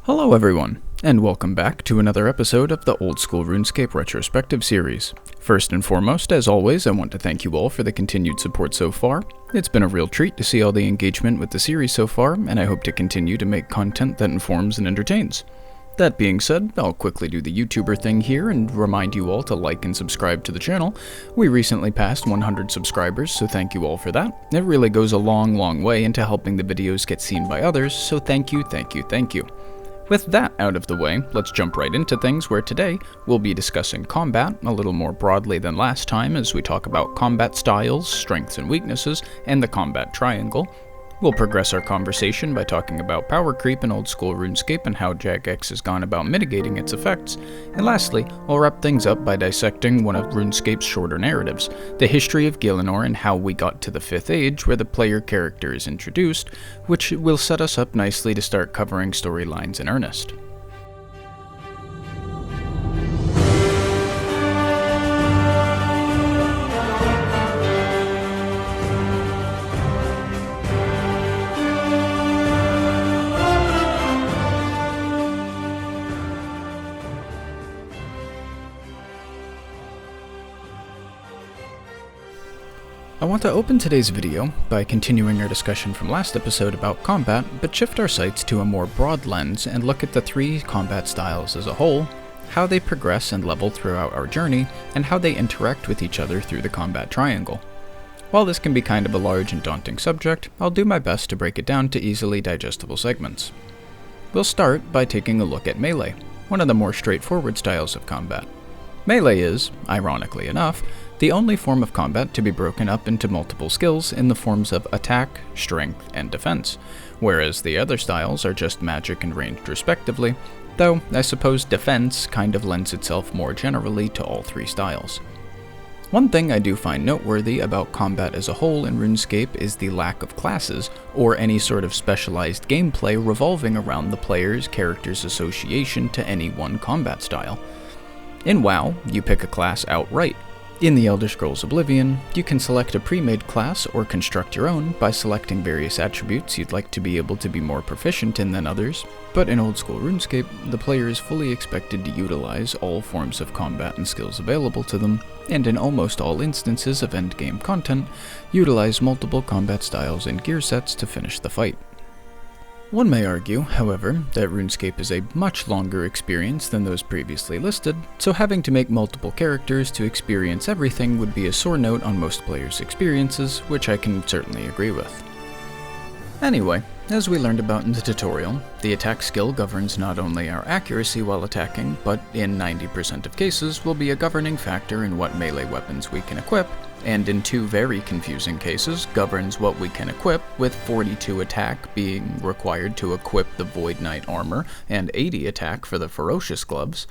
Hello everyone, and welcome back to another episode of the OldSchool Runescape Retrospective series. First and foremost, as always, I want to thank you all for the continued support so far. It's been a real treat to see all the engagement with the series so far, and I hope to continue to make content that informs and entertains. That being said, I'll quickly do the YouTuber thing here and remind you all to like and subscribe to the channel. We recently passed 100 subscribers, so thank you all for that. It really goes a long way into helping the videos get seen by others, so thank you. With that out of the way, let's jump right into things where today we'll be discussing combat a little more broadly than last time as we talk about combat styles, strengths and weaknesses, and the combat triangle. We'll progress our conversation by talking about Powercreep in OldSchool Runescape and how Jagex has gone about mitigating its effects. And lastly, I'll wrap things up by dissecting one of RuneScape's shorter narratives, the history of Gielinor and how we got to the 5th Age where the player character is introduced, which will set us up nicely to start covering storylines in earnest. I want to open today's video by continuing our discussion from last episode about combat, but shift our sights to a more broad lens and look at the three combat styles as a whole, how they progress and level throughout our journey, and how they interact with each other through the combat triangle. While this can be kind of a large and daunting subject, I'll do my best to break it down to easily digestible segments. We'll start by taking a look at melee, one of the more straightforward styles of combat. Melee is, ironically enough, the only form of combat to be broken up into multiple skills in the forms of attack, strength, and defense, whereas the other styles are just magic and ranged respectively, though I suppose defense kind of lends itself more generally to all three styles. One thing I do find noteworthy about combat as a whole in RuneScape is the lack of classes, or any sort of specialized gameplay revolving around the player's character's association to any one combat style. In WoW, you pick a class outright. In the Elder Scrolls Oblivion, you can select a pre-made class or construct your own by selecting various attributes you'd like to be able to be more proficient in than others, but in OldSchool RuneScape, the player is fully expected to utilize all forms of combat and skills available to them, and in almost all instances of endgame content, utilize multiple combat styles and gear sets to finish the fight. One may argue, however, that RuneScape is a much longer experience than those previously listed, so having to make multiple characters to experience everything would be a sore note on most players' experiences, which I can certainly agree with. Anyway, as we learned about in the tutorial, the attack skill governs not only our accuracy while attacking, but in 90% of cases will be a governing factor in what melee weapons we can equip, and in two very confusing cases governs what we can equip, with 42 attack being required to equip the Void Knight armor and 80 attack for the Ferocious gloves.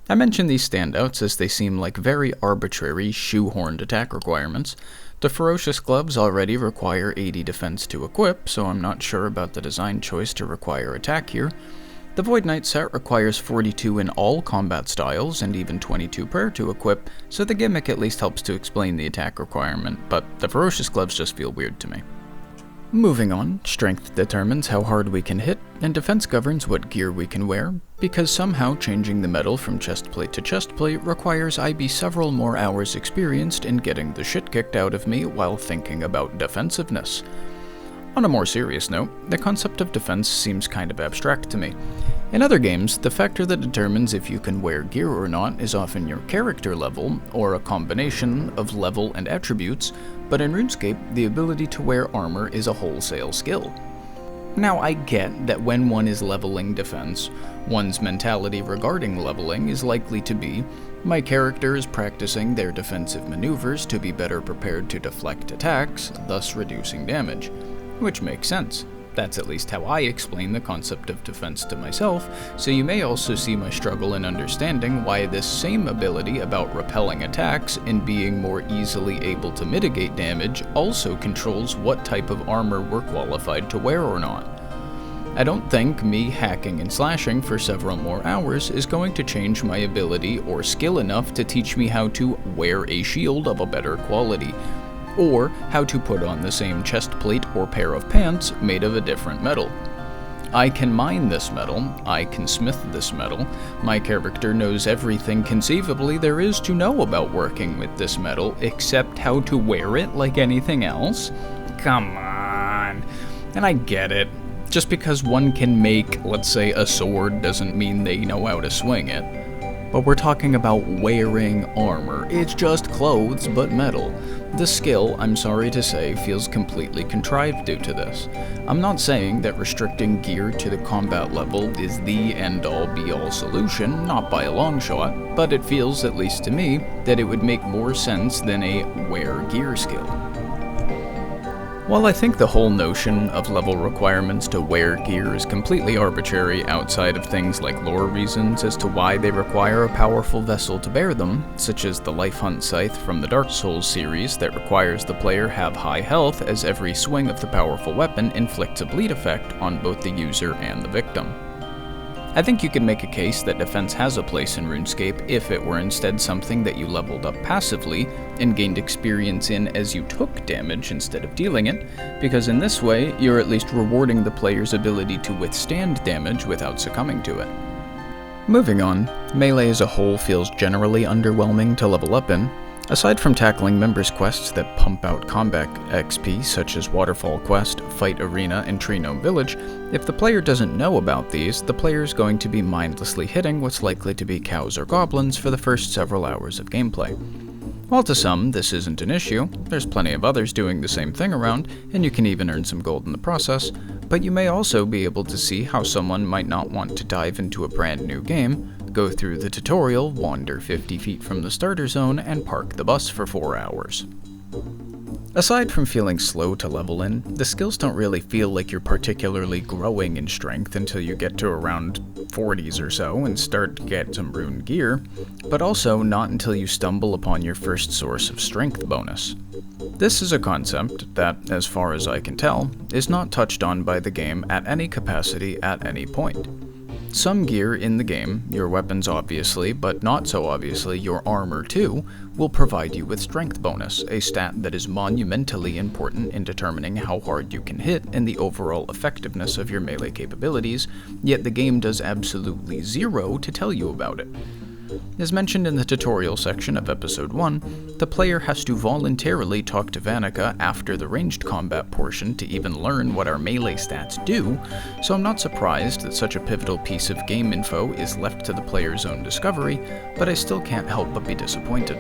I mention these standouts as they seem like very arbitrary, shoehorned attack requirements. The Ferocious gloves already require 80 defense to equip, so I'm not sure about the design choice to require attack here. The Void Knight set requires 42 in all combat styles and even 22 prayer to equip, so the gimmick at least helps to explain the attack requirement, but the Ferocious gloves just feel weird to me. Moving on, strength determines how hard we can hit, and defense governs what gear we can wear, because somehow changing the metal from chestplate to chestplate requires I be several more hours experienced in getting the shit kicked out of me while thinking about defensiveness. On a more serious note, the concept of defense seems kind of abstract to me. In other games, the factor that determines if you can wear gear or not is often your character level, or a combination of level and attributes, but in RuneScape, the ability to wear armor is a wholesale skill. Now, I get that when one is leveling defense, one's mentality regarding leveling is likely to be, my character is practicing their defensive maneuvers to be better prepared to deflect attacks, thus reducing damage. Which makes sense. That's at least how I explain the concept of defense to myself, so you may also see my struggle in understanding why this same ability about repelling attacks and being more easily able to mitigate damage also controls what type of armor we're qualified to wear or not. I don't think me hacking and slashing for several more hours is going to change my ability or skill enough to teach me how to wear a shield of a better quality, or how to put on the same chest plate or pair of pants made of a different metal. I can mine this metal, I can smith this metal, my character knows everything conceivably there is to know about working with this metal, except how to wear it like anything else? Come on. And I get it. Just because one can make, let's say, a sword doesn't mean they know how to swing it. But we're talking about wearing armor. It's just clothes, but metal. The skill, I'm sorry to say, feels completely contrived due to this. I'm not saying that restricting gear to the combat level is the end-all be-all solution, not by a long shot, but it feels, at least to me, that it would make more sense than a wear gear skill. While I think the whole notion of level requirements to wear gear is completely arbitrary outside of things like lore reasons as to why they require a powerful vessel to bear them, such as the Life Hunt Scythe from the Dark Souls series that requires the player have high health as every swing of the powerful weapon inflicts a bleed effect on both the user and the victim. I think you could make a case that defense has a place in RuneScape if it were instead something that you leveled up passively and gained experience in as you took damage instead of dealing it, because in this way, you're at least rewarding the player's ability to withstand damage without succumbing to it. Moving on, melee as a whole feels generally underwhelming to level up in. Aside from tackling members' quests that pump out combat XP such as Waterfall Quest, Fight Arena, and Tree Gnome Village, if the player doesn't know about these, the player is going to be mindlessly hitting what's likely to be cows or goblins for the first several hours of gameplay. While to some this isn't an issue, there's plenty of others doing the same thing around, and you can even earn some gold in the process, but you may also be able to see how someone might not want to dive into a brand new game, go through the tutorial, wander 50 feet from the starter zone, and park the bus for 4 hours. Aside from feeling slow to level in, the skills don't really feel like you're particularly growing in strength until you get to around 40s or so and start to get some rune gear, but also not until you stumble upon your first source of strength bonus. This is a concept that, as far as I can tell, is not touched on by the game at any capacity at any point. Some gear in the game, your weapons obviously, but not so obviously your armor too, will provide you with strength bonus, a stat that is monumentally important in determining how hard you can hit and the overall effectiveness of your melee capabilities, yet the game does absolutely zero to tell you about it. As mentioned in the tutorial section of episode 1, the player has to voluntarily talk to Vanica after the ranged combat portion to even learn what our melee stats do, so I'm not surprised that such a pivotal piece of game info is left to the player's own discovery, but I still can't help but be disappointed.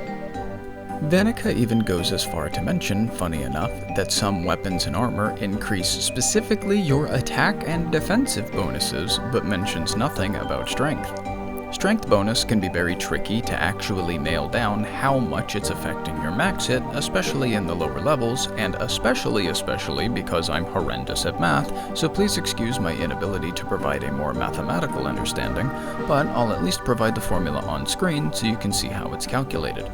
Vanica even goes as far to mention, funny enough, that some weapons and armor increase specifically your attack and defensive bonuses, but mentions nothing about strength. Strength bonus can be very tricky to actually nail down how much it's affecting your max hit, especially in the lower levels, and especially because I'm horrendous at math, so please excuse my inability to provide a more mathematical understanding, but I'll at least provide the formula on screen so you can see how it's calculated.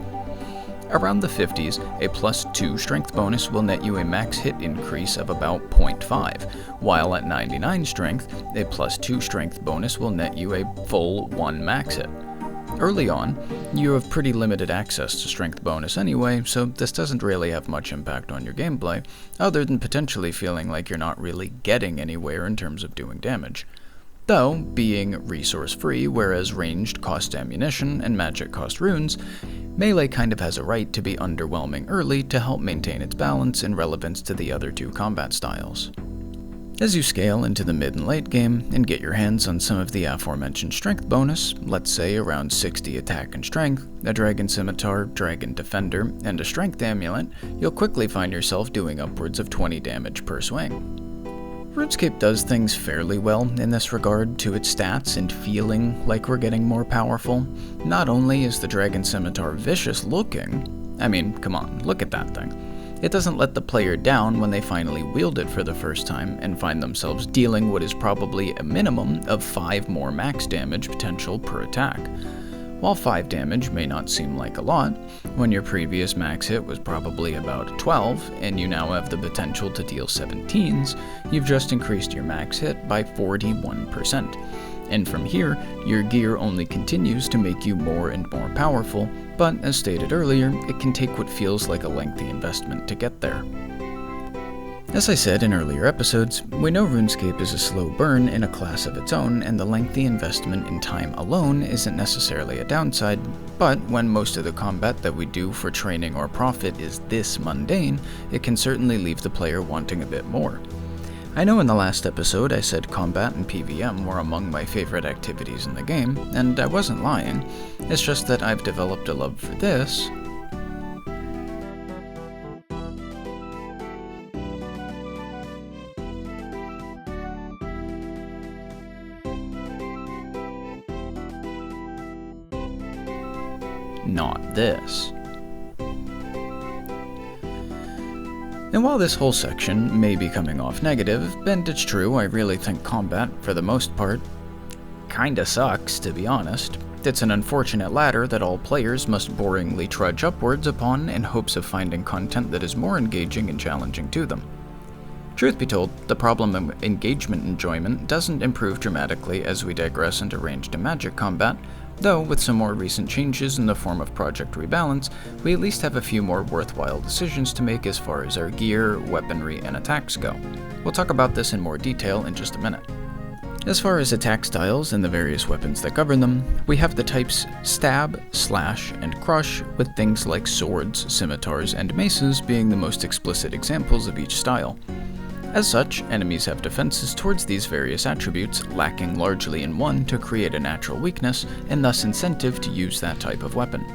Around the 50s, a +2 strength bonus will net you a max hit increase of about 0.5, while at 99 strength, a +2 strength bonus will net you a full 1 max hit. Early on, you have pretty limited access to strength bonus anyway, so this doesn't really have much impact on your gameplay, other than potentially feeling like you're not really getting anywhere in terms of doing damage. Though, being resource-free, whereas ranged cost ammunition and magic cost runes, melee kind of has a right to be underwhelming early to help maintain its balance and relevance to the other two combat styles. As you scale into the mid and late game and get your hands on some of the aforementioned strength bonus, let's say around 60 attack and strength, a dragon scimitar, dragon defender, and a strength amulet, you'll quickly find yourself doing upwards of 20 damage per swing. RuneScape does things fairly well in this regard to its stats and feeling like we're getting more powerful. Not only is the Dragon Scimitar vicious looking, I mean, come on, look at that thing. It doesn't let the player down when they finally wield it for the first time and find themselves dealing what is probably a minimum of 5 more max damage potential per attack. While 5 damage may not seem like a lot, when your previous max hit was probably about 12, and you now have the potential to deal 17s, you've just increased your max hit by 41%. And from here, your gear only continues to make you more and more powerful, but as stated earlier, it can take what feels like a lengthy investment to get there. As I said in earlier episodes, we know RuneScape is a slow burn in a class of its own, and the lengthy investment in time alone isn't necessarily a downside, but when most of the combat that we do for training or profit is this mundane, it can certainly leave the player wanting a bit more. I know in the last episode I said combat and PvM were among my favorite activities in the game, and I wasn't lying. It's just that I've developed a love for this. Not this. And while this whole section may be coming off negative, and it's true, I really think combat, for the most part, kinda sucks, to be honest. It's an unfortunate ladder that all players must boringly trudge upwards upon in hopes of finding content that is more engaging and challenging to them. Truth be told, the problem of engagement enjoyment doesn't improve dramatically as we digress into ranged and magic combat, though with some more recent changes in the form of Project Rebalance, we at least have a few more worthwhile decisions to make as far as our gear, weaponry, and attacks go. We'll talk about this in more detail in just a minute. As far as attack styles and the various weapons that govern them, we have the types Stab, Slash, and Crush, with things like swords, scimitars, and maces being the most explicit examples of each style. As such, enemies have defenses towards these various attributes, lacking largely in one to create a natural weakness, and thus incentive to use that type of weapon.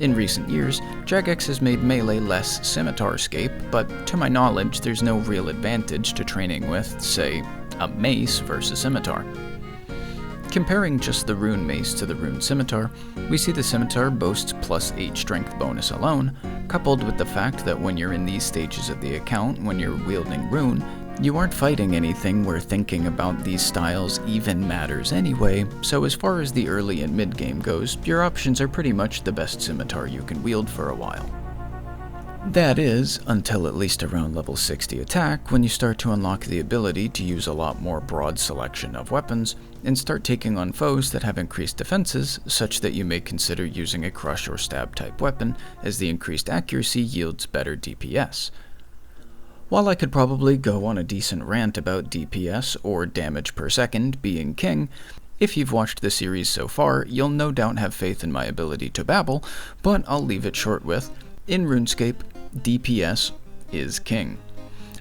In recent years, Jagex has made melee less scimitar-scape, but to my knowledge there's no real advantage to training with, say, a mace versus scimitar. Comparing just the rune mace to the rune scimitar, we see the scimitar boasts plus 8 strength bonus alone, coupled with the fact that when you're in these stages of the account, when you're wielding rune, you aren't fighting anything where thinking about these styles even matters anyway, so as far as the early and mid game goes, your options are pretty much the best scimitar you can wield for a while. That is, until at least around level 60 attack, when you start to unlock the ability to use a lot more broad selection of weapons, and start taking on foes that have increased defenses, such that you may consider using a crush or stab type weapon, as the increased accuracy yields better DPS. While I could probably go on a decent rant about DPS, or damage per second, being king, if you've watched the series so far, you'll no doubt have faith in my ability to babble, but I'll leave it short with, in RuneScape, DPS is king.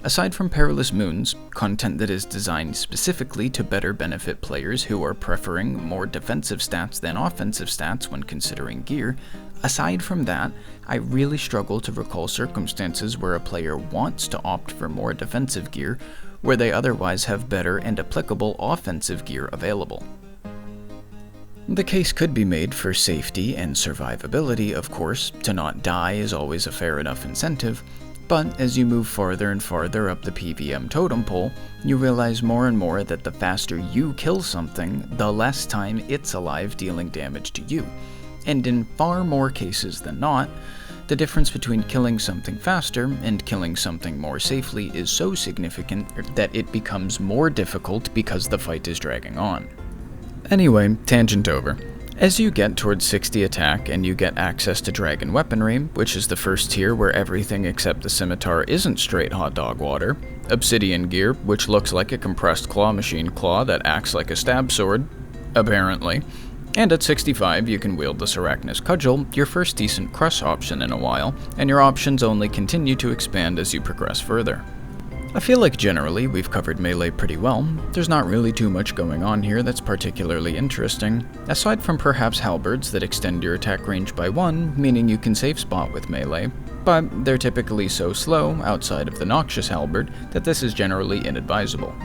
Aside from Perilous Moons, content that is designed specifically to better benefit players who are preferring more defensive stats than offensive stats when considering gear, aside from that, I really struggle to recall circumstances where a player wants to opt for more defensive gear, where they otherwise have better and applicable offensive gear available. The case could be made for safety and survivability, of course. To not die is always a fair enough incentive, but as you move farther and farther up the PvM totem pole, you realize more and more that the faster you kill something, the less time it's alive dealing damage to you. And in far more cases than not, the difference between killing something faster and killing something more safely is so significant that it becomes more difficult because the fight is dragging on. Anyway, tangent over. As you get towards 60 attack and you get access to dragon weaponry, which is the first tier where everything except the scimitar isn't straight hot dog water, obsidian gear, which looks like a compressed claw machine claw that acts like a stab sword, apparently, and at 65 you can wield the Sarachnis Cudgel, your first decent crush option in a while, and your options only continue to expand as you progress further. I feel like generally we've covered melee pretty well. There's not really too much going on here that's particularly interesting, aside from perhaps halberds that extend your attack range by 1, meaning you can safe spot with melee, but they're typically so slow, outside of the Noxious halberd, that this is generally inadvisable.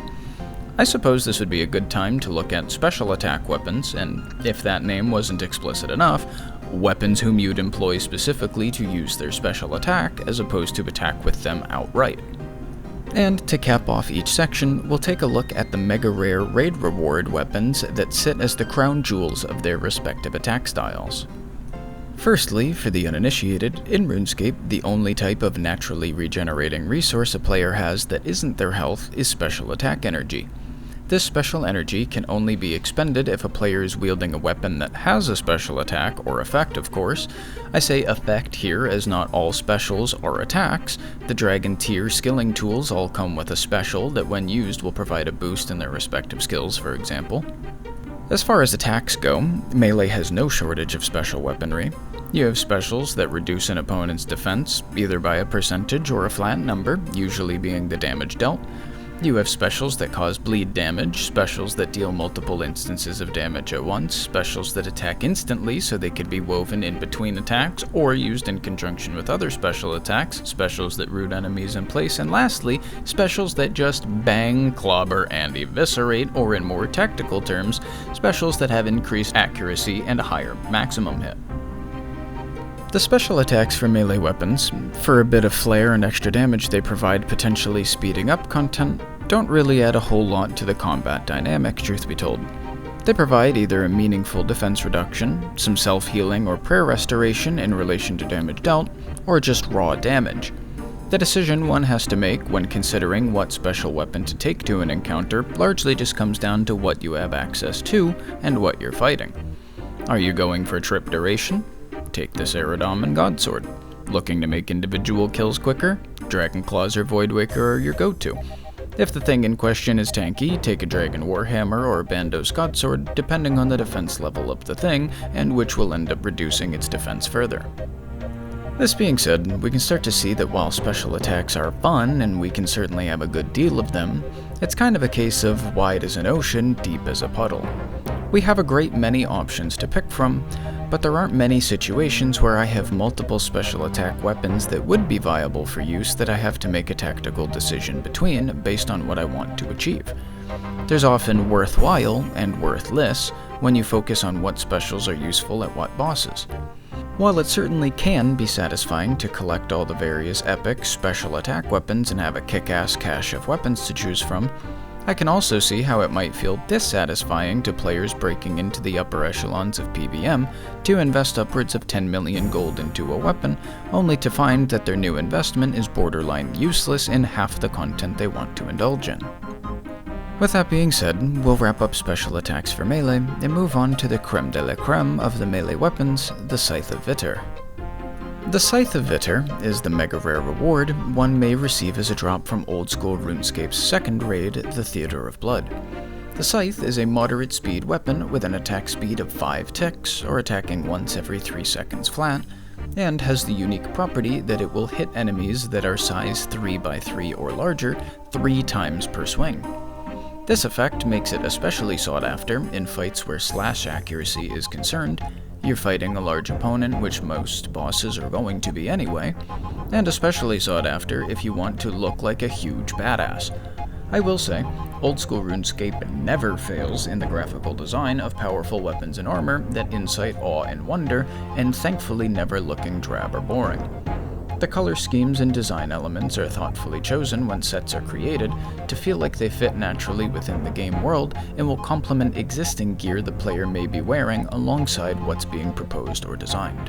I suppose this would be a good time to look at special attack weapons, and if that name wasn't explicit enough, weapons whom you'd employ specifically to use their special attack as opposed to attack with them outright. And to cap off each section, we'll take a look at the mega rare raid reward weapons that sit as the crown jewels of their respective attack styles. Firstly, for the uninitiated, in RuneScape, the only type of naturally regenerating resource a player has that isn't their health is special attack energy. This special energy can only be expended if a player is wielding a weapon that has a special attack, or effect of course. I say effect here as not all specials are attacks. The Dragon tier skilling tools all come with a special that when used will provide a boost in their respective skills, for example. As far as attacks go, Melee has no shortage of special weaponry. You have specials that reduce an opponent's defense, either by a percentage or a flat number, usually being the damage dealt. You have specials that cause bleed damage, specials that deal multiple instances of damage at once, specials that attack instantly so they could be woven in between attacks or used in conjunction with other special attacks, specials that root enemies in place, and lastly, specials that just bang, clobber, and eviscerate, or in more tactical terms, specials that have increased accuracy and a higher maximum hit. The special attacks for melee weapons, for a bit of flair and extra damage they provide potentially speeding up content, don't really add a whole lot to the combat dynamic, truth be told. They provide either a meaningful defense reduction, some self-healing or prayer restoration in relation to damage dealt, or just raw damage. The decision one has to make when considering what special weapon to take to an encounter largely just comes down to what you have access to and what you're fighting. Are you going for trip duration? Take this Aerodom and Godsword. Looking to make individual kills quicker? Dragon Claws or Voidwaker are your go-to. If the thing in question is tanky, take a Dragon Warhammer or a Bandos Godsword, depending on the defense level of the thing, and which will end up reducing its defense further. This being said, we can start to see that while special attacks are fun, and we can certainly have a good deal of them, it's kind of a case of wide as an ocean, deep as a puddle. We have a great many options to pick from, but there aren't many situations where I have multiple special attack weapons that would be viable for use that I have to make a tactical decision between based on what I want to achieve. There's often worthwhile and worthless when you focus on what specials are useful at what bosses. While it certainly can be satisfying to collect all the various epic special attack weapons and have a kick-ass cache of weapons to choose from, I can also see how it might feel dissatisfying to players breaking into the upper echelons of PvM to invest upwards of 10 million gold into a weapon, only to find that their new investment is borderline useless in half the content they want to indulge in. With that being said, we'll wrap up special attacks for melee and move on to the creme de la creme of the melee weapons, the Scythe of Vitor. The Scythe of Vitor is the mega rare reward one may receive as a drop from OldSchool Runescape's second raid, the Theatre of Blood. The Scythe is a moderate speed weapon with an attack speed of 5 ticks, or attacking once every 3 seconds flat, and has the unique property that it will hit enemies that are size 3x3 or larger 3 times per swing. This effect makes it especially sought after in fights where slash accuracy is concerned. You're fighting a large opponent, which most bosses are going to be anyway, and especially sought after if you want to look like a huge badass. I will say, OldSchool Runescape never fails in the graphical design of powerful weapons and armor that incite awe and wonder, and thankfully never looking drab or boring. The color schemes and design elements are thoughtfully chosen when sets are created to feel like they fit naturally within the game world and will complement existing gear the player may be wearing alongside what's being proposed or designed.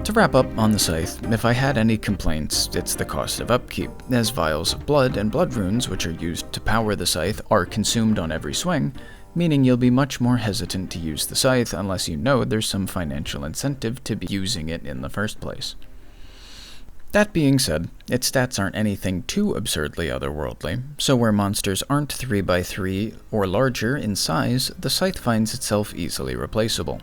To wrap up on the Scythe, if I had any complaints, it's the cost of upkeep, as vials of blood and blood runes which are used to power the Scythe are consumed on every swing, meaning you'll be much more hesitant to use the Scythe unless you know there's some financial incentive to be using it in the first place. That being said, its stats aren't anything too absurdly otherworldly, so where monsters aren't 3x3 or larger in size, the Scythe finds itself easily replaceable.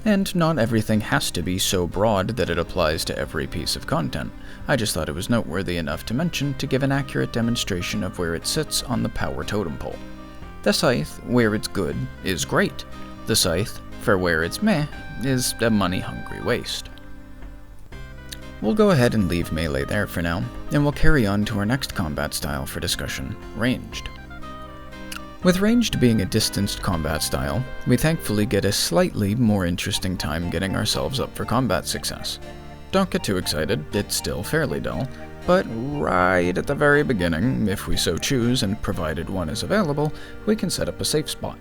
And not everything has to be so broad that it applies to every piece of content. I just thought it was noteworthy enough to mention to give an accurate demonstration of where it sits on the power totem pole. The Scythe, where it's good, is great. The Scythe, for where it's meh, is a money-hungry waste. We'll go ahead and leave melee there for now, and we'll carry on to our next combat style for discussion, ranged. With ranged being a distanced combat style, we thankfully get a slightly more interesting time getting ourselves up for combat success. Don't get too excited, it's still fairly dull, but right at the very beginning, if we so choose and provided one is available, we can set up a safe spot.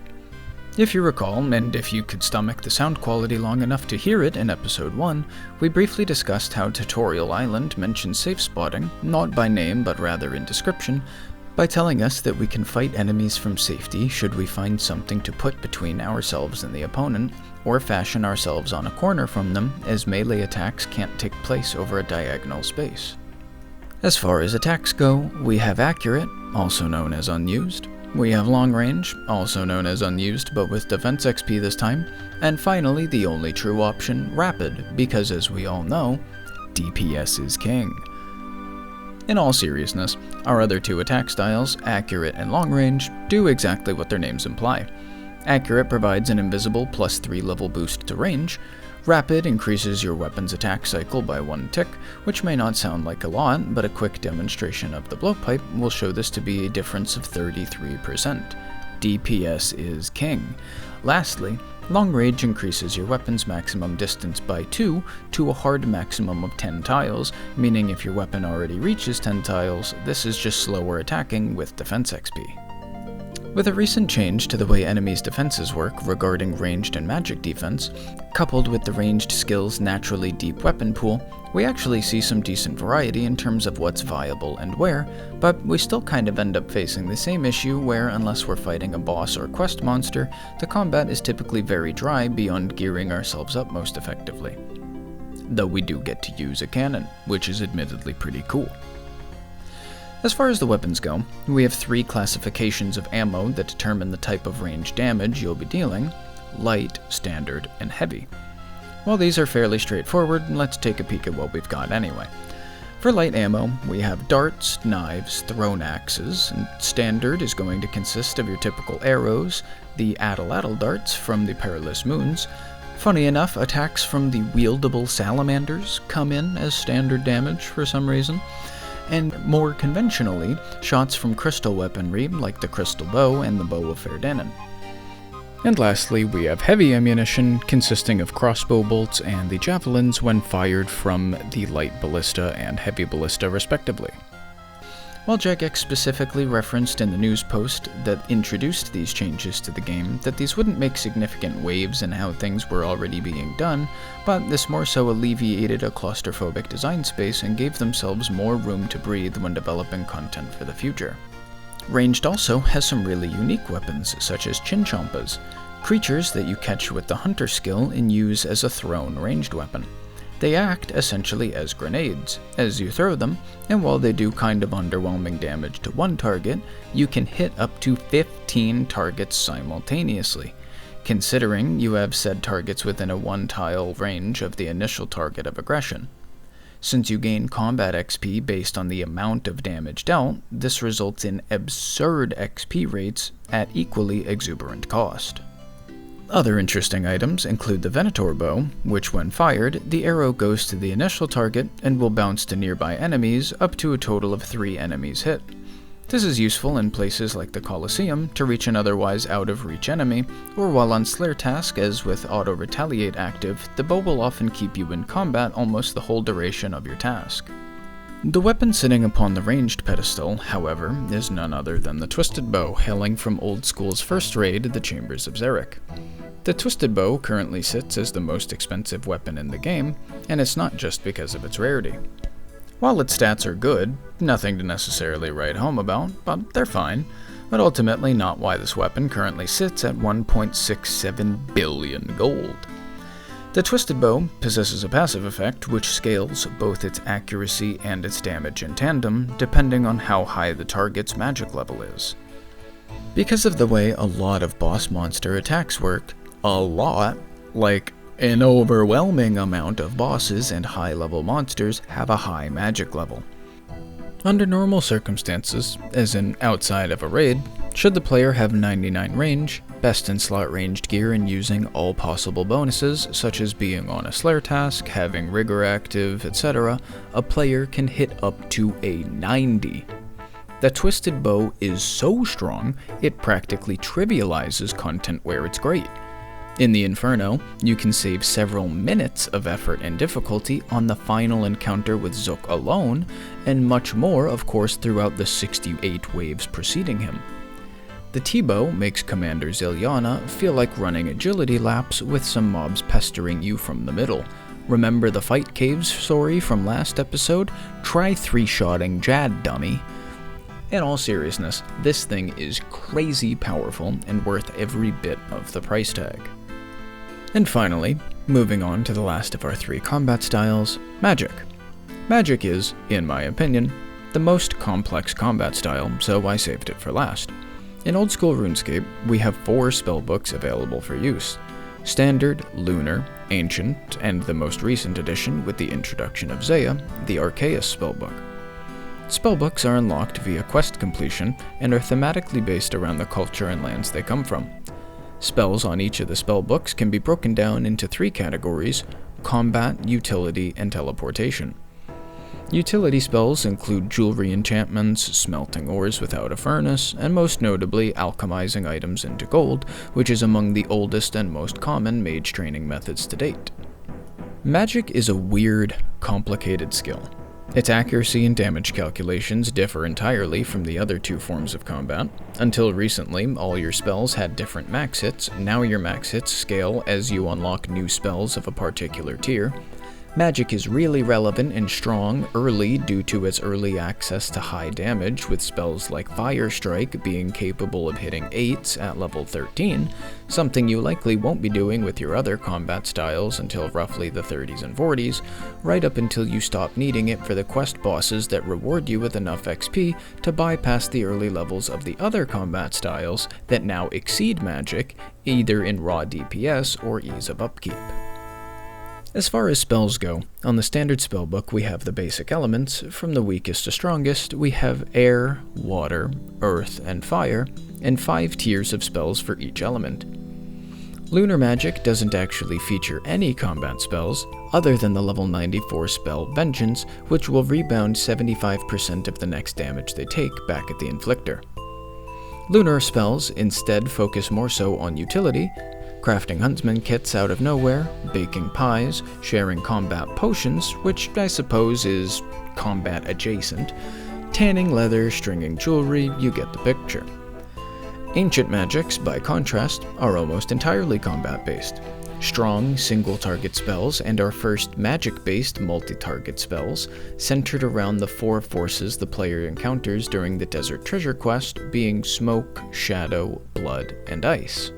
If you recall, and if you could stomach the sound quality long enough to hear it in episode 1, we briefly discussed how Tutorial Island mentions safe spotting, not by name but rather in description, by telling us that we can fight enemies from safety should we find something to put between ourselves and the opponent, or fashion ourselves on a corner from them, as melee attacks can't take place over a diagonal space. As far as attacks go, we have accurate, also known as unused. We have long range, also known as unused but with defense XP this time. And finally, the only true option, rapid, because as we all know, DPS is king. In all seriousness, our other two attack styles, accurate and long range, do exactly what their names imply. Accurate provides an invisible +3 level boost to range. Rapid increases your weapon's attack cycle by 1 tick, which may not sound like a lot, but a quick demonstration of the blowpipe will show this to be a difference of 33%. DPS is king. Lastly, long range increases your weapon's maximum distance by 2 to a hard maximum of 10 tiles, meaning if your weapon already reaches 10 tiles, this is just slower attacking with defense XP. With a recent change to the way enemies' defenses work regarding ranged and magic defense, coupled with the ranged skill's naturally deep weapon pool, we actually see some decent variety in terms of what's viable and where, but we still kind of end up facing the same issue where, unless we're fighting a boss or quest monster, the combat is typically very dry beyond gearing ourselves up most effectively. Though we do get to use a cannon, which is admittedly pretty cool. As far as the weapons go, we have 3 classifications of ammo that determine the type of range damage you'll be dealing: light, standard, and heavy. While these are fairly straightforward, let's take a peek at what we've got anyway. For light ammo, we have darts, knives, thrown axes, and standard is going to consist of your typical arrows, the Atlatl darts from the Perilous Moons. Funny enough, attacks from the wieldable salamanders come in as standard damage for some reason. And more conventionally, shots from crystal weaponry like the crystal bow and the bow of Ferdanen. And lastly, we have heavy ammunition consisting of crossbow bolts and the javelins when fired from the light ballista and heavy ballista respectively. While Jagex specifically referenced in the news post that introduced these changes to the game that these wouldn't make significant waves in how things were already being done, but this more so alleviated a claustrophobic design space and gave themselves more room to breathe when developing content for the future. Ranged also has some really unique weapons, such as Chinchompas, creatures that you catch with the hunter skill and use as a thrown ranged weapon. They act essentially as grenades as you throw them, and while they do kind of underwhelming damage to one target, you can hit up to 15 targets simultaneously, considering you have said targets within a 1-tile range of the initial target of aggression. Since you gain combat XP based on the amount of damage dealt, this results in absurd XP rates at equally exuberant cost. Other interesting items include the Venator bow, which when fired, the arrow goes to the initial target and will bounce to nearby enemies up to a total of 3 enemies hit. This is useful in places like the Colosseum to reach an otherwise out-of-reach enemy, or while on Slayer task as with auto-retaliate active, the bow will often keep you in combat almost the whole duration of your task. The weapon sitting upon the ranged pedestal, however, is none other than the Twisted Bow, hailing from Old School's first raid, the Chambers of Xeric. The Twisted Bow currently sits as the most expensive weapon in the game, and it's not just because of its rarity. While its stats are good, nothing to necessarily write home about, but they're fine, but ultimately not why this weapon currently sits at 1.67 billion gold. The Twisted Bow possesses a passive effect which scales both its accuracy and its damage in tandem, depending on how high the target's magic level is. Because of the way a lot of boss monster attacks work, like an overwhelming amount of bosses and high-level monsters have a high magic level. Under normal circumstances, as in outside of a raid, should the player have 99 range, best in slot ranged gear and using all possible bonuses, such as being on a Slayer task, having rigor active, etc., a player can hit up to a 90. The Twisted Bow is so strong, it practically trivializes content where it's great. In the Inferno, you can save several minutes of effort and difficulty on the final encounter with Zook alone, and much more, of course, throughout the 68 waves preceding him. The T-Bow makes Commander Ziliana feel like running agility laps with some mobs pestering you from the middle. Remember the fight caves story from last episode? Try 3-shotting Jad, dummy. In all seriousness, this thing is crazy powerful and worth every bit of the price tag. And finally, moving on to the last of our 3 combat styles, Magic. Magic is, in my opinion, the most complex combat style, so I saved it for last. In OldSchool Runescape, we have 4 spellbooks available for use: Standard, Lunar, Ancient, and the most recent addition with the introduction of Zaya, the Arceus spellbook. Spellbooks are unlocked via quest completion and are thematically based around the culture and lands they come from. Spells on each of the spellbooks can be broken down into 3 categories: combat, utility, and teleportation. Utility spells include jewelry enchantments, smelting ores without a furnace, and most notably alchemizing items into gold, which is among the oldest and most common mage training methods to date. Magic is a weird, complicated skill. Its accuracy and damage calculations differ entirely from the other 2 forms of combat. Until recently, all your spells had different max hits. Now your max hits scale as you unlock new spells of a particular tier. Magic is really relevant and strong early due to its early access to high damage, with spells like Fire Strike being capable of hitting 8s at level 13, something you likely won't be doing with your other combat styles until roughly the 30s and 40s, right up until you stop needing it for the quest bosses that reward you with enough XP to bypass the early levels of the other combat styles that now exceed Magic, either in raw DPS or ease of upkeep. As far as spells go, on the standard spellbook we have the basic elements. From the weakest to strongest, we have air, water, earth, and fire, and 5 tiers of spells for each element. Lunar Magic doesn't actually feature any combat spells, other than the level 94 spell Vengeance, which will rebound 75% of the next damage they take back at the inflictor. Lunar spells instead focus more so on utility, crafting huntsman kits out of nowhere, baking pies, sharing combat potions, which I suppose is combat adjacent, tanning leather, stringing jewelry, you get the picture. Ancient magics, by contrast, are almost entirely combat-based. Strong, single-target spells and our first magic-based multi-target spells, centered around the 4 forces the player encounters during the Desert Treasure quest, being smoke, shadow, blood, and ice.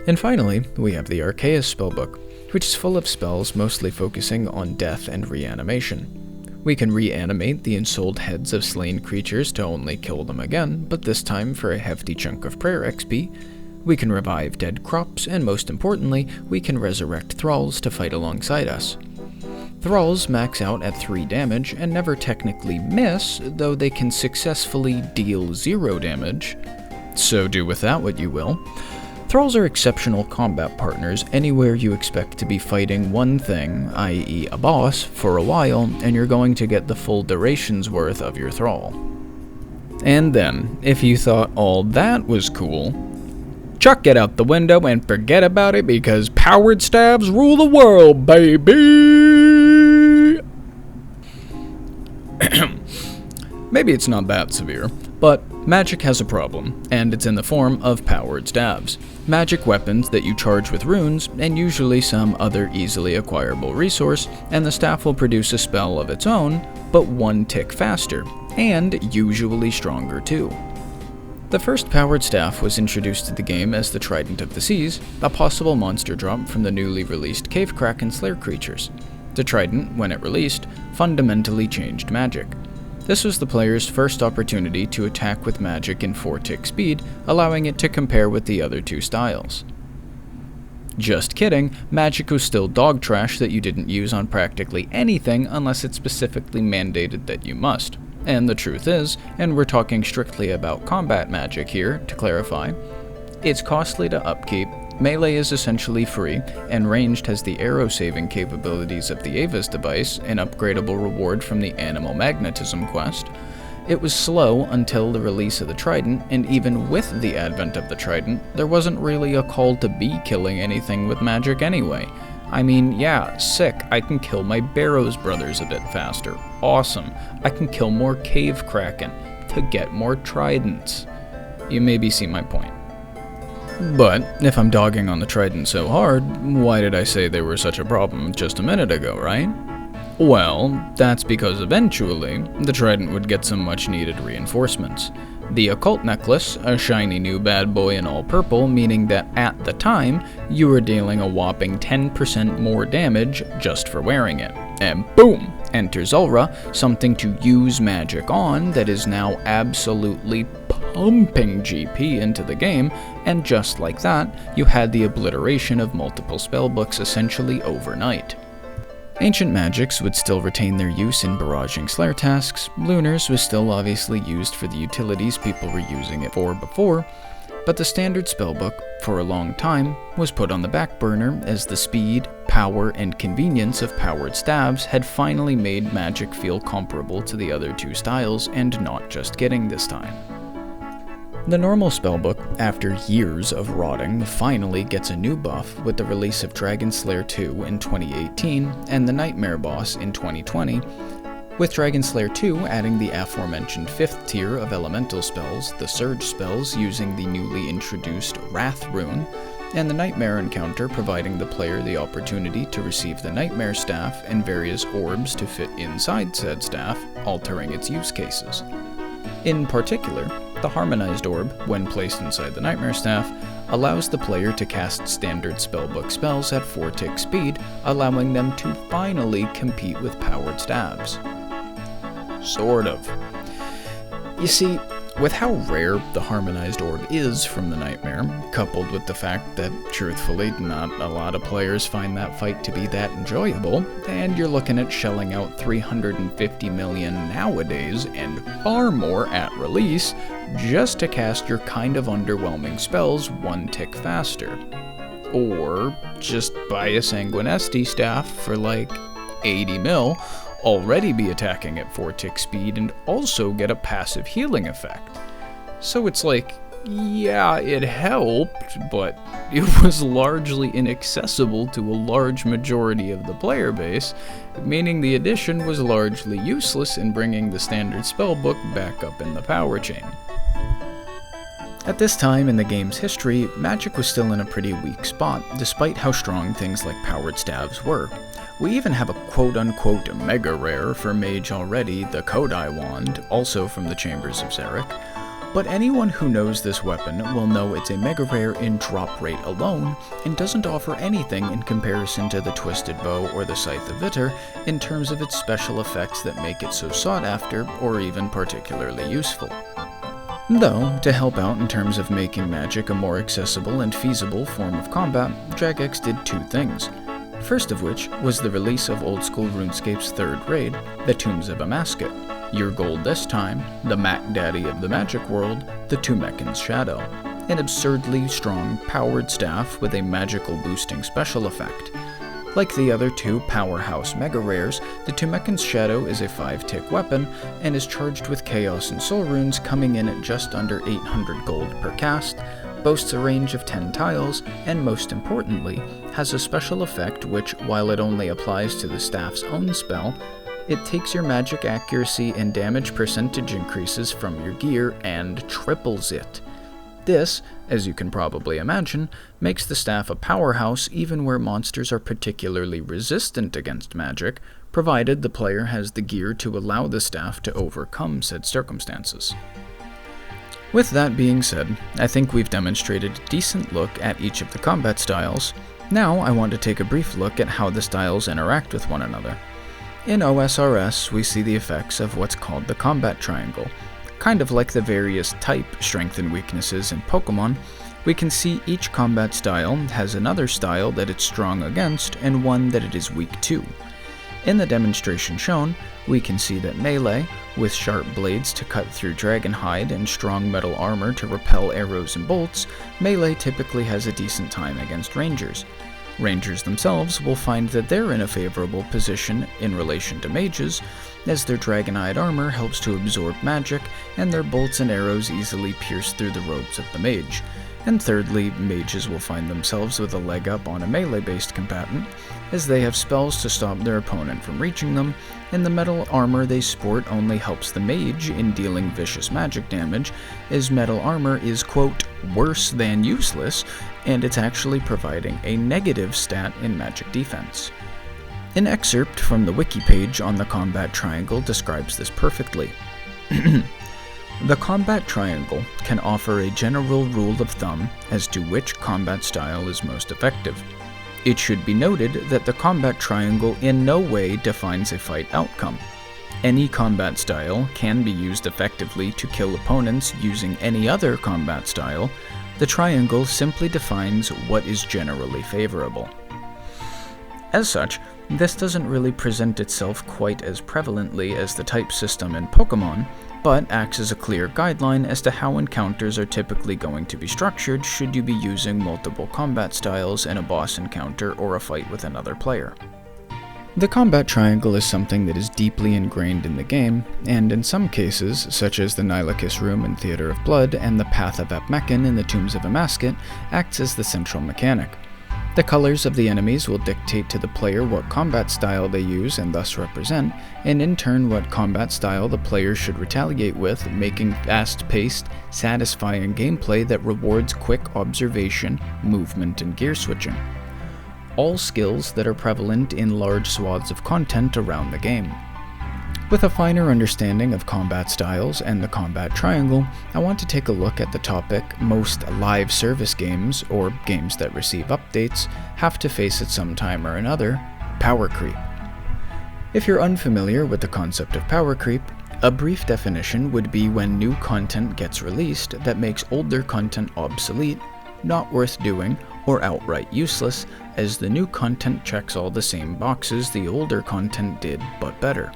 And finally, we have the Arceus spellbook, which is full of spells mostly focusing on death and reanimation. We can reanimate the ensouled heads of slain creatures to only kill them again, but this time for a hefty chunk of prayer XP. We can revive dead crops, and most importantly, we can resurrect thralls to fight alongside us. Thralls max out at 3 damage and never technically miss, though they can successfully deal 0 damage. So do with that what you will. Thralls are exceptional combat partners anywhere you expect to be fighting one thing, i.e. a boss, for a while, and you're going to get the full duration's worth of your thrall. And then, if you thought all that was cool, chuck it out the window and forget about it, because powered staves rule the world, baby! Maybe it's not that severe, but magic has a problem, and it's in the form of powered staves. Magic weapons that you charge with runes, and usually some other easily acquirable resource, and the staff will produce a spell of its own, but 1 tick faster, and usually stronger too. The first powered staff was introduced to the game as the Trident of the Seas, a possible monster drop from the newly released Cave Kraken Slayer creatures. The Trident, when it released, fundamentally changed magic. This was the player's first opportunity to attack with magic in 4-tick speed, allowing it to compare with the other 2 styles. Just kidding, magic was still dog trash that you didn't use on practically anything unless it specifically mandated that you must. And the truth is, and we're talking strictly about combat magic here, to clarify, it's costly to upkeep, melee is essentially free, and ranged has the arrow saving capabilities of the Ava's device, an upgradable reward from the Animal Magnetism quest. It was slow until the release of the Trident, and even with the advent of the Trident, there wasn't really a call to be killing anything with magic anyway. I mean, yeah, sick, I can kill my Barrows brothers a bit faster. Awesome, I can kill more Cave Kraken to get more Tridents. You maybe see my point. But, if I'm dogging on the Trident so hard, why did I say they were such a problem just a minute ago, right? Well, that's because eventually, the trident would get some much needed reinforcements. The occult necklace, a shiny new bad boy in all purple, meaning that at the time, you were dealing a whopping 10% more damage just for wearing it. And boom! Enter Zulrah, something to use magic on that is now absolutely pumping GP into the game, and just like that, you had the obliteration of multiple spellbooks essentially overnight. Ancient magics would still retain their use in barraging Slayer tasks, Lunars was still obviously used for the utilities people were using it for before, but the standard spellbook, for a long time, was put on the back burner as the speed, power, and convenience of powered staves had finally made magic feel comparable to the other two styles and not just kidding this time. The normal spellbook, after years of rotting, finally gets a new buff with the release of Dragon Slayer 2 in 2018 and the Nightmare boss in 2020, with Dragon Slayer 2 adding the aforementioned 5th tier of elemental spells, the Surge spells using the newly introduced Wrath rune, and the Nightmare encounter providing the player the opportunity to receive the Nightmare staff and various orbs to fit inside said staff, altering its use cases. In particular, the Harmonized Orb, when placed inside the Nightmare Staff, allows the player to cast standard spellbook spells at 4-tick speed, allowing them to finally compete with powered staves. Sort of. You see, with how rare the Harmonized Orb is from the Nightmare, coupled with the fact that, truthfully, not a lot of players find that fight to be that enjoyable, and you're looking at shelling out $350 million nowadays and far more at release just to cast your kind of underwhelming spells 1 tick faster. Or just buy a Sanguinesti staff for like 80 mil, already be attacking at 4-tick speed, and also get a passive healing effect. So it's like, yeah, it helped, but it was largely inaccessible to a large majority of the player base, meaning the addition was largely useless in bringing the standard spellbook back up in the power chain. At this time in the game's history, magic was still in a pretty weak spot, despite how strong things like powered staves were. We even have a quote-unquote mega rare for mage already, the Kodai wand, also from the Chambers of Xeric. But anyone who knows this weapon will know it's a mega rare in drop rate alone, and doesn't offer anything in comparison to the Twisted Bow or the Scythe of Vitter in terms of its special effects that make it so sought after or even particularly useful. Though, to help out in terms of making magic a more accessible and feasible form of combat, Jagex did 2 things. First of which was the release of OldSchool Runescape's 3rd raid, the Tombs of Amasket, your goal this time, the Mac Daddy of the magic world, the Tumeken's Shadow, an absurdly strong powered staff with a magical boosting special effect. Like the other 2 powerhouse mega rares, the Tumeken's Shadow is a 5-tick weapon and is charged with Chaos and Soul runes coming in at just under 800 gold per cast, boasts a range of 10 tiles, and most importantly, has a special effect which, while it only applies to the staff's own spell, it takes your magic accuracy and damage percentage increases from your gear and triples it. This, as you can probably imagine, makes the staff a powerhouse even where monsters are particularly resistant against magic, provided the player has the gear to allow the staff to overcome said circumstances. With that being said, I think we've demonstrated a decent look at each of the combat styles. Now I want to take a brief look at how the styles interact with one another. In OSRS, we see the effects of what's called the combat triangle. Kind of like the various type, strength, and weaknesses in Pokemon, we can see each combat style has another style that it's strong against and one that it is weak to. In the demonstration shown, we can see that melee, with sharp blades to cut through dragon hide and strong metal armor to repel arrows and bolts, melee typically has a decent time against rangers. Rangers themselves will find that they're in a favorable position in relation to mages, as their dragon-eyed armor helps to absorb magic, and their bolts and arrows easily pierce through the robes of the mage. And thirdly, mages will find themselves with a leg up on a melee-based combatant, as they have spells to stop their opponent from reaching them, and the metal armor they sport only helps the mage in dealing vicious magic damage, as metal armor is, quote, worse than useless, and it's actually providing a negative stat in magic defense. An excerpt from the wiki page on the combat triangle describes this perfectly. The combat triangle can offer a general rule of thumb as to which combat style is most effective. It should be noted that the combat triangle in no way defines a fight outcome. Any combat style can be used effectively to kill opponents using any other combat style. The triangle simply defines what is generally favorable. As such, this doesn't really present itself quite as prevalently as the type system in Pokemon, but acts as a clear guideline as to how encounters are typically going to be structured should you be using multiple combat styles in a boss encounter or a fight with another player. The combat triangle is something that is deeply ingrained in the game, and in some cases, such as the Nilakis Room in Theater of Blood and the Path of Apmechan in the Tombs of Amascut, acts as the central mechanic. The colors of the enemies will dictate to the player what combat style they use and thus represent, and in turn what combat style the player should retaliate with, making fast-paced, satisfying gameplay that rewards quick observation, movement, and gear switching. All skills that are prevalent in large swaths of content around the game. With a finer understanding of combat styles and the combat triangle, I want to take a look at the topic most live service games, or games that receive updates, have to face at some time or another: power creep. If you're unfamiliar with the concept of power creep, a brief definition would be when new content gets released that makes older content obsolete, not worth doing, or outright useless, as the new content checks all the same boxes the older content did, but better.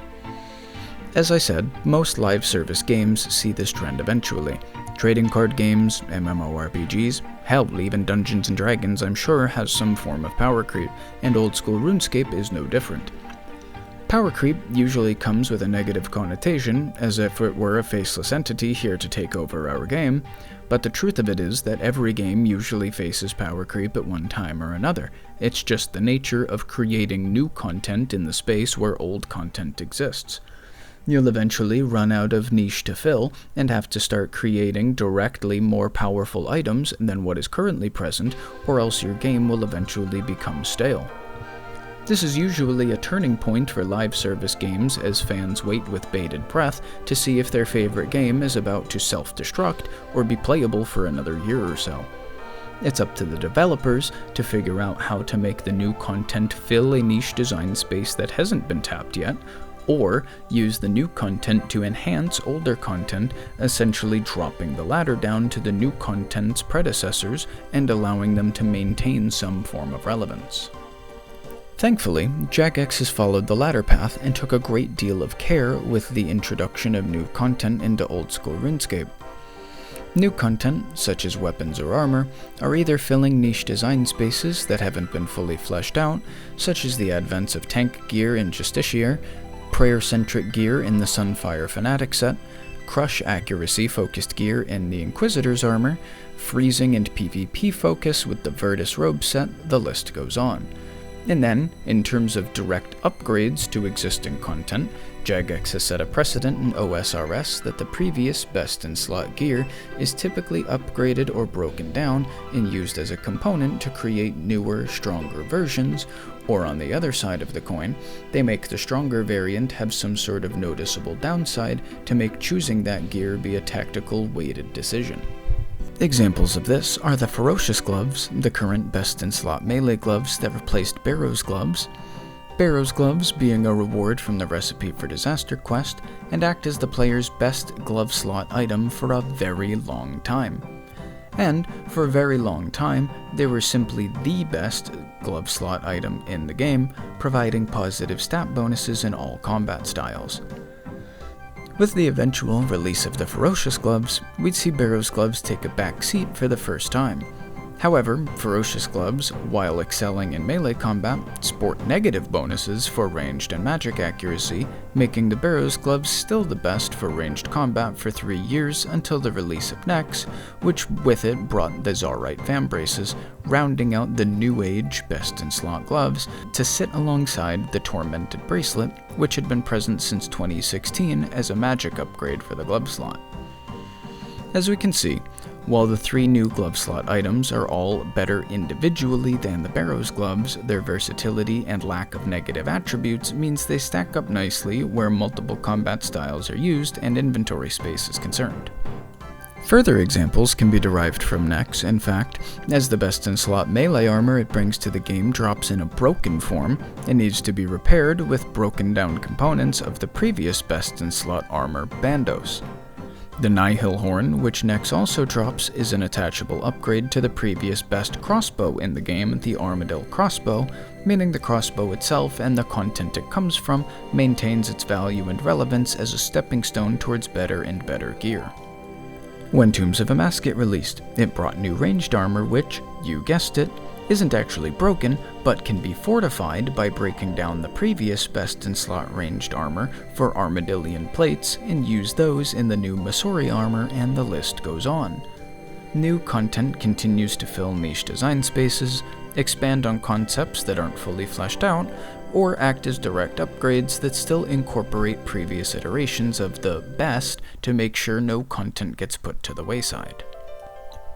As I said, most live service games see this trend eventually. Trading card games, MMORPGs, hell, even Dungeons & Dragons I'm sure has some form of power creep, and OldSchool Runescape is no different. Power creep usually comes with a negative connotation, as if it were a faceless entity here to take over our game, but the truth of it is that every game usually faces power creep at one time or another. It's just the nature of creating new content in the space where old content exists. You'll eventually run out of niche to fill and have to start creating directly more powerful items than what is currently present, or else your game will eventually become stale. This is usually a turning point for live service games as fans wait with bated breath to see if their favorite game is about to self-destruct or be playable for another year or so. It's up to the developers to figure out how to make the new content fill a niche design space that hasn't been tapped yet, or use the new content to enhance older content, essentially dropping the ladder down to the new content's predecessors and allowing them to maintain some form of relevance. Thankfully, Jagex has followed the latter path and took a great deal of care with the introduction of new content into OldSchool Runescape. New content, such as weapons or armor, are either filling niche design spaces that haven't been fully fleshed out, such as the advents of tank gear in Justiciar, prayer-centric gear in the Sunfire Fanatic set, crush accuracy-focused gear in the Inquisitor's armor, freezing and PvP focus with the Virtus robe set, the list goes on. And then, in terms of direct upgrades to existing content, Jagex has set a precedent in OSRS that the previous best-in-slot gear is typically upgraded or broken down and used as a component to create newer, stronger versions, or on the other side of the coin, they make the stronger variant have some sort of noticeable downside to make choosing that gear be a tactical, weighted decision. Examples of this are the Ferocious Gloves, the current best-in-slot melee gloves that replaced Barrow's Gloves, Barrow's Gloves being a reward from the Recipe for Disaster quest, and act as the player's best glove slot item for a very long time. And, for a very long time, they were simply the best glove slot item in the game, providing positive stat bonuses in all combat styles. With the eventual release of the Ferocious Gloves, we'd see Barrow's Gloves take a back seat for the first time. However, Ferocious Gloves, while excelling in melee combat, sport negative bonuses for ranged and magic accuracy, making the Barrow's Gloves still the best for ranged combat for 3 years until the release of Nex, which with it brought the Zaurite Vambraces, rounding out the new age best-in-slot gloves to sit alongside the Tormented Bracelet, which had been present since 2016 as a magic upgrade for the glove slot. As we can see, While the 3 new glove slot items are all better individually than the Barrow's gloves, their versatility and lack of negative attributes means they stack up nicely where multiple combat styles are used and inventory space is concerned. Further examples can be derived from Nex. In fact, as the best-in-slot melee armor it brings to the game drops in a broken form, it needs to be repaired with broken-down components of the previous best-in-slot armor, Bandos. The Nihil Horn, which Nex also drops, is an attachable upgrade to the previous best crossbow in the game, the Armadillo crossbow, meaning the crossbow itself and the content it comes from maintains its value and relevance as a stepping stone towards better and better gear. When Tombs of Amaskit released, it brought new ranged armor which, you guessed it, isn't actually broken, but can be fortified by breaking down the previous best-in-slot ranged armor for Armadillian plates and use those in the new Masori armor, and the list goes on. New content continues to fill niche design spaces, expand on concepts that aren't fully fleshed out, or act as direct upgrades that still incorporate previous iterations of the best to make sure no content gets put to the wayside.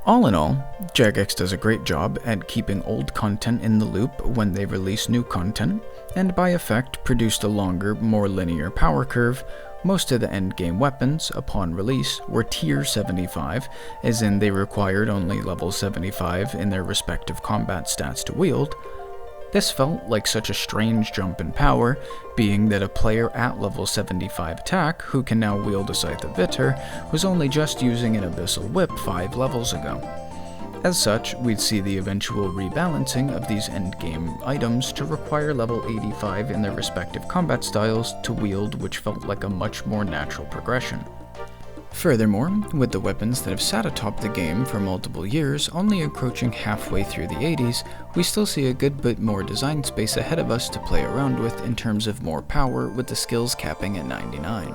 All in all, Jagex does a great job at keeping old content in the loop when they release new content, and by effect produced a longer, more linear power curve. Most of the endgame weapons, upon release, were tier 75, as in they required only level 75 in their respective combat stats to wield. This felt like such a strange jump in power, being that a player at level 75 attack, who can now wield a Scythe of Vitter, was only just using an Abyssal Whip 5 levels ago. As such, we'd see the eventual rebalancing of these endgame items to require level 85 in their respective combat styles to wield, which felt like a much more natural progression. Furthermore, with the weapons that have sat atop the game for multiple years, only encroaching halfway through the 80s, we still see a good bit more design space ahead of us to play around with in terms of more power, with the skills capping at 99.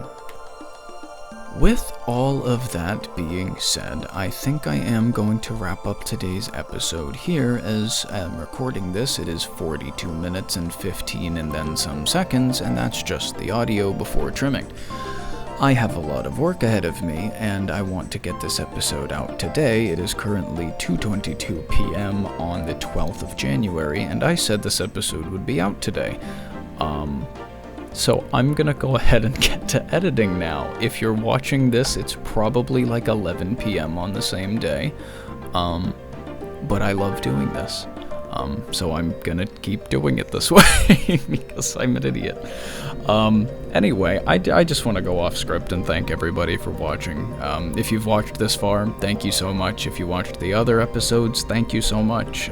With all of that being said, I think I am going to wrap up today's episode here. As I'm recording this, it is 42 minutes and 15 and then some seconds, and that's just the audio before trimming. I have a lot of work ahead of me, and I want to get this episode out today. It is currently 2:22 p.m. on the 12th of January, and I said this episode would be out today. So I'm gonna go ahead and get to editing now. If you're watching this, it's probably like 11 p.m. on the same day, but I love doing this. So I'm gonna keep doing it this way because I'm an idiot. Anyway, I just want to go off script and thank everybody for watching. If you've watched this far, thank you so much. If you watched the other episodes, thank you so much.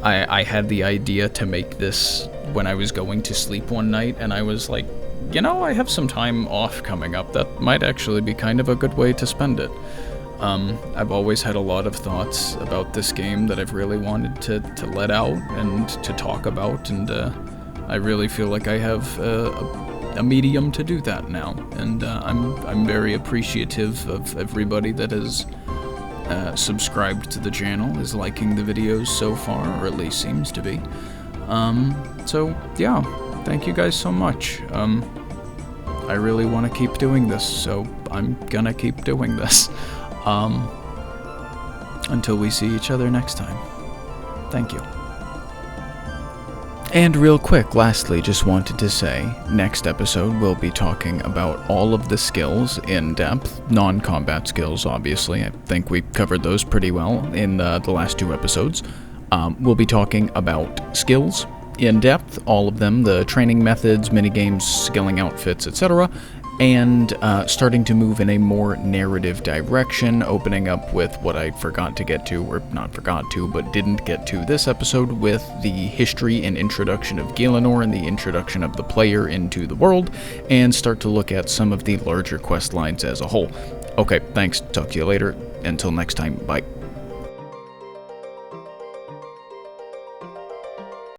I had the idea to make this when I was going to sleep one night, and I was like, you know, I have some time off coming up. That might actually be kind of a good way to spend it. I've always had a lot of thoughts about this game that I've really wanted to let out and to talk about, and I really feel like I have a medium to do that now, and I'm very appreciative of everybody that has subscribed to the channel, is liking the videos so far, or at least seems to be. So yeah, thank you guys so much. I really want to keep doing this, so I'm gonna keep doing this. Until we see each other next time. Thank you. And real quick, lastly, just wanted to say, next episode we'll be talking about all of the skills in depth, non-combat skills obviously. I think we covered those pretty well in the last 2 episodes. We'll be talking about skills in depth, all of them, the training methods, minigames, skilling outfits, etc., and starting to move in a more narrative direction, opening up with what I forgot to get to, or not forgot to, but didn't get to this episode, with the history and introduction of Gielinor and the introduction of the player into the world, and start to look at some of the larger quest lines as a whole. Okay, thanks, talk to you later, until next time, bye.